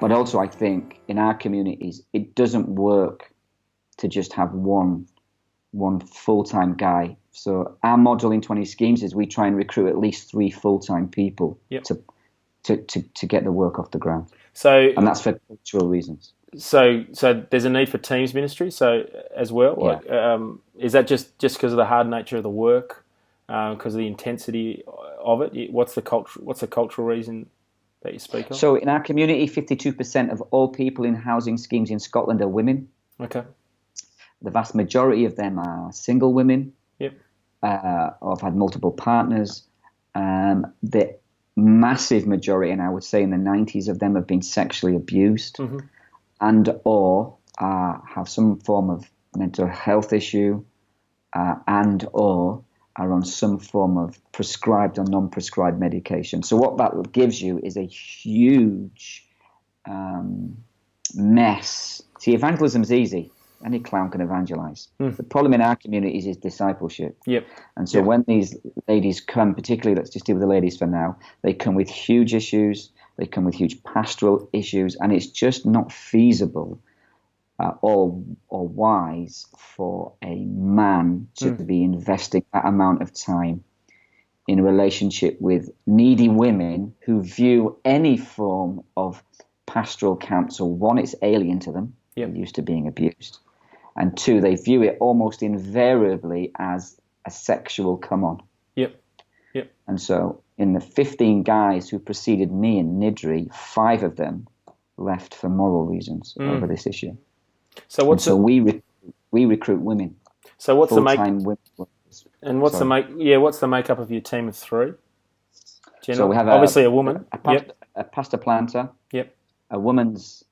But also, I think in our communities, it doesn't work to just have one full-time guy. So our model in 20 schemes is we try and recruit at least 3 full-time people to get the work off the ground. And that's for cultural reasons. So there's a need for teams ministry, so as well. Yeah. Is that just because of the hard nature of the work, because of the intensity of it? What's the cultural reason that you speak of? So in our community, 52% of all people in housing schemes in Scotland are women. Okay. The vast majority of them are single women. Yep. Or have had multiple partners. The massive majority, and I would say in the 90s, of them have been sexually abused, and or have some form of mental health issue, and or are on some form of prescribed or non-prescribed medication. So what that gives you is a huge mess. See, evangelism's easy. Any clown can evangelize. The problem in our communities is discipleship. Yep. And so when these ladies come, particularly, let's just deal with the ladies for now, they come with huge issues, they come with huge pastoral issues, and it's just not feasible or wise for a man to be investing that amount of time in a relationship with needy women who view any form of pastoral counsel. One, it's alien to them. They're used to being abused. And 2, they view it almost invariably as a sexual come-on. Yep. And so in the 15 guys who preceded me in Niddrie, 5 of them left for moral reasons over this issue. So we recruit women. So what's the women? And what's the makeup of your team of 3? So we have obviously a woman, a pastor planter, yep, a woman's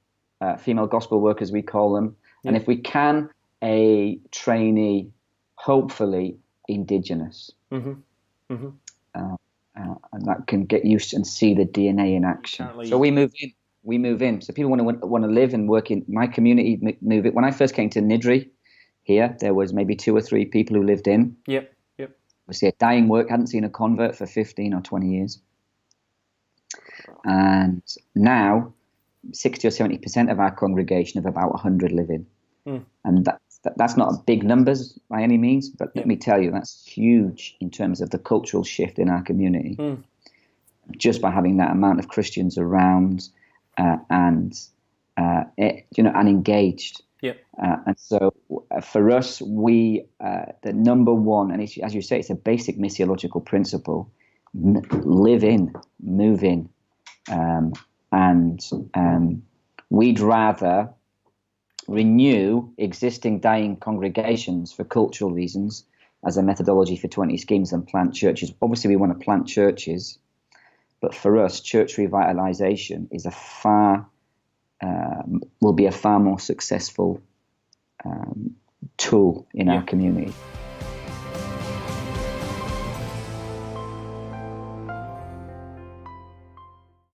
female gospel workers, we call them, and if we can, a trainee, hopefully Indigenous, and that can get used and see the DNA in action. So we move in. So people want to live and work in my community. Move it. When I first came to Niddrie, here there was maybe 2 or 3 people who lived in. Yep. We see a dying work. Hadn't seen a convert for 15 or 20 years, and now 60 or 70% of our congregation of about 100 live in. And that's not big numbers by any means, but let me tell you, that's huge in terms of the cultural shift in our community. Just by having that amount of Christians around and engaged. And so for us, the number one, and as you say, it's a basic missiological principle: live in, move in, and we'd rather renew existing dying congregations for cultural reasons as a methodology for 20 schemes than plant churches. Obviously, we want to plant churches, but for us, church revitalization is will be a far more successful tool in our community.